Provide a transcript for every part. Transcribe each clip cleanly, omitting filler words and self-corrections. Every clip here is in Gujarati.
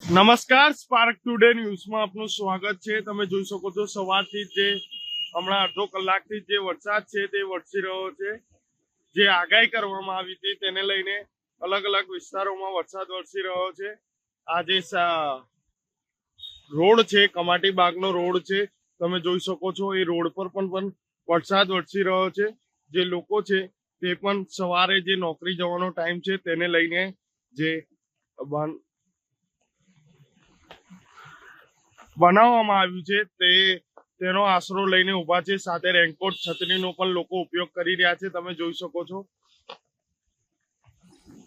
નમસ્કાર, સ્પાર્ક ટુડે ન્યૂઝમાં આપનું સ્વાગત છે। તમે જોઈ શકો છો સવારથી જે હમણાં અડધો કલાકથી જે વરસાદ છે તે વરસી રહ્યો છે। જે આગાહી કરવામાં આવી હતી તેને લઈને અલગ અલગ વિસ્તારોમાં વરસાદ વરસી રહ્યો છે। આ જે રોડ છે કમાટી બાગનો રોડ છે, તમે જોઈ શકો છો એ રોડ પર પણ વરસાદ વરસી રહ્યો છે। જે લોકો છે તે પણ સવારે જે નોકરી જવાનો ટાઈમ છે તેને લઈને જે બનાવવામાં આવ્યું છે તેનો આશરો લઈને ઉભા છે। સાથે રેનકોટ છત્રીનો પણ લોકો ઉપયોગ કરી રહ્યા છે। તમે જોઈ શકો છો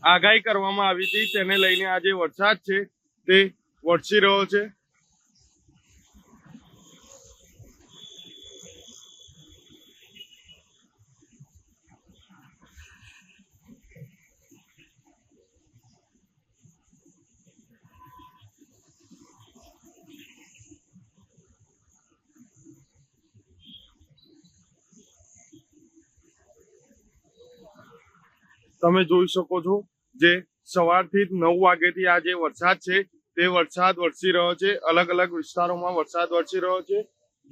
આગાહી કરવામાં આવી હતી તેને લઈને આ જે વરસાદ છે તે વરસી રહ્યો છે। તમે જોઈ શકો છો જે સવારથી 9 વાગ્યાથી આ જે વરસાદ છે તે વરસાદ વરસી રહ્યો છે। અલગ અલગ વિસ્તારોમાં વરસાદ વરસી રહ્યો છે।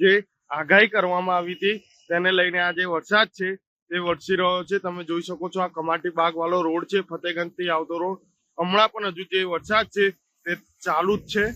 જે આગાહી કરવામાં આવી હતી તેને લઈને આ જે વરસાદ છે તે વરસી રહ્યો છે। તમે જોઈ શકો છો આ કમાટી બાગ વાળો રોડ છે, ફતેગંજ થી આવતો રોડ। હમણાં પણ હજુ જે વરસાદ છે તે ચાલુ જ છે।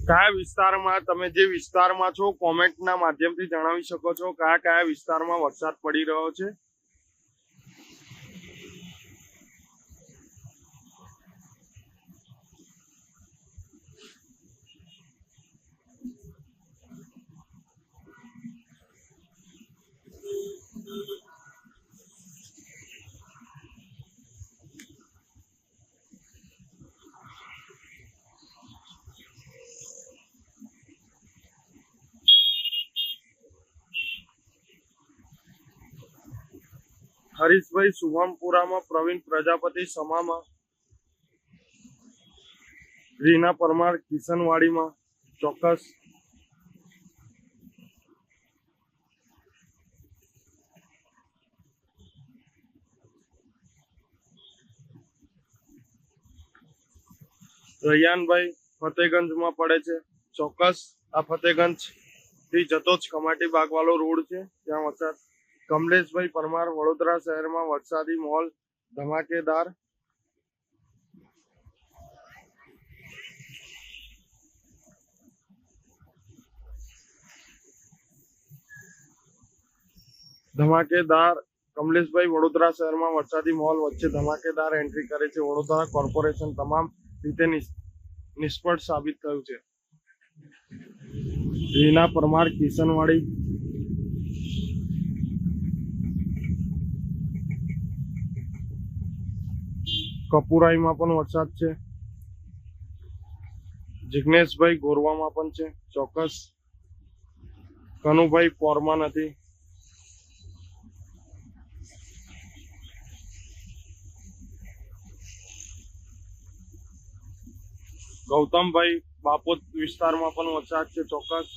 કયા વિસ્તારમાં તમે જે વિસ્તારમાં છો કોમેન્ટના માધ્યમથી જણાવી શકો છો કયા કયા વિસ્તારમાં વરસાદ પડી રહ્યો છે। હરીશભાઈ શુભમપુરામાં, પ્રવીણ પ્રજાપતિ સમામાં, રીના પરમાર કિશનવાડીમાં ચોક્કસ। રૈયાનભાઈ ફતેગંજમાં પડે છે ચોક્કસ। આ ફતેગંજ થી જતો જ કમાટી બાગ વાળો રોડ છે ત્યાં વરસાદ। કમલેશભાઈ પરમાર વડોદરા શહેરમાં વરસાદી માહોલ ધમાકેદાર। કમલેશભાઈ વડોદરા શહેરમાં વરસાદી માહોલ વચ્ચે ધમાકેદાર એન્ટ્રી કરે છે। વડોદરા કોર્પોરેશન તમામ રીતે નિષ્ફળ સાબિત થયું છે। રીના પરમાર કિશનવાડી, કપુરાઈમાં પણ વરસાદ છે। જિગ્નેશભાઈ ગોરવામાં પણ છે ચોક્કસ। કનુભાઈ પોરમાં નથી। ગૌતમભાઈ બાપોદ વિસ્તારમાં પણ વરસાદ છે ચોક્કસ।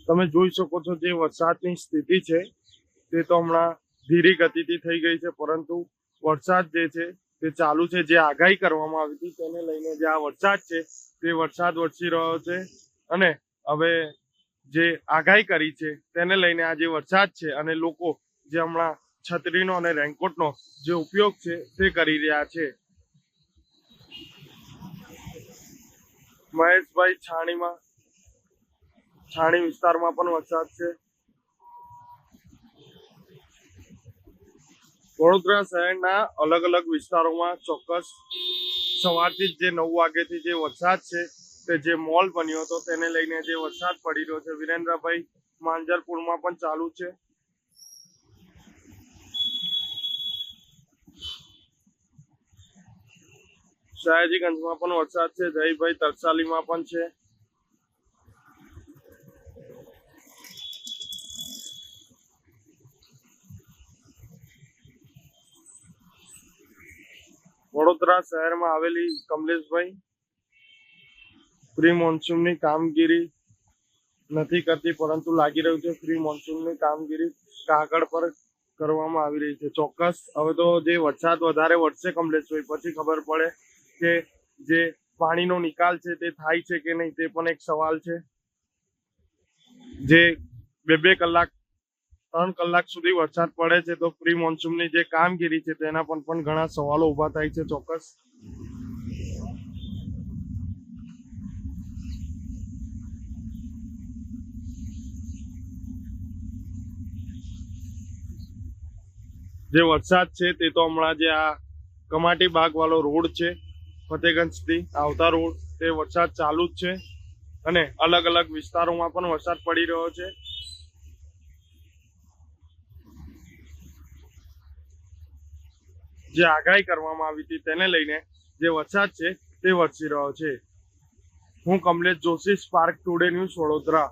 તમે જોઈ શકો છો જે વરસાદની સ્થિતિ છે તે તો હમણાં ધીરી ગતિથી થઈ ગઈ છે, પરંતુ વરસાદ જે છે તે ચાલુ છે। જે આગાહી કરવામાં આવી હતી તેને લઈને જે આ વરસાદ છે તે વરસાદ વરસી રહ્યો છે। અને હવે જે આગાહી કરી છે તેને લઈને આ જે વરસાદ છે અને લોકો જે હમણાં છત્રીનો અને રેનકોટનો જે ઉપયોગ છે તે કરી રહ્યા છે। મહેશભાઈ છાણી વિસ્તારમાં પણ વરસાદ છે। વડોદરા શહેરના અલગ અલગ વિસ્તારોમાં ચોક્કસ સવારથી જે 9 વાગ્યાથી જે વરસાદ છે તે જે મોલ બન્યો હતો તેને લઈને જે વરસાદ પડી રહ્યો છે। વિરેન્દ્રભાઈ માંજરપુરમાં પણ ચાલુ છે। સયાજીગંજમાં પણ વરસાદ છે। જયભાઈ તરસાલીમાં પણ છે। વડોદરા શહેરમાં આવેલી કમલેશભાઈ પ્રી મોન્સૂનની કામગીરી નથી કરતી, પરંતુ લાગી રહ્યું છે પ્રી મોન્સૂનની કામગીરી કાગળ પર કરવામાં આવી રહી છે. ચોક્કસ હવે તો જે વરસાદ વધારે વરસે કમલેશભાઈ, પછી ખબર પડે કે જે પાણીનો નિકાલ છે તે થાય છે કે નહીં, તે પણ એક સવાલ છે. જે 2-2 કલાક 3 કલાક સુધી વરસાદ પડે છે તો પ્રી મોન્સૂનની જે કામગીરી છે તેના પર પણ ઘણા સવાલો ઉભા થાય છે. ચોક્કસ જે વરસાદ છે તે તો હમણાં જે આ કમાટી બાગ વાળો રોડ છે ફતેગંજ થી આવતા રોડ, તે વરસાદ ચાલુ જ છે અને અલગ અલગ વિસ્તારોમાં પણ વરસાદ પડી રહ્યો છે. જે આગાહી કરવામાં આવી હતી તેને લઈને જે વરસાદ છે તે વરસી રહ્યો છે. હું Kamlesh Joshi, spark today news, Vadodara.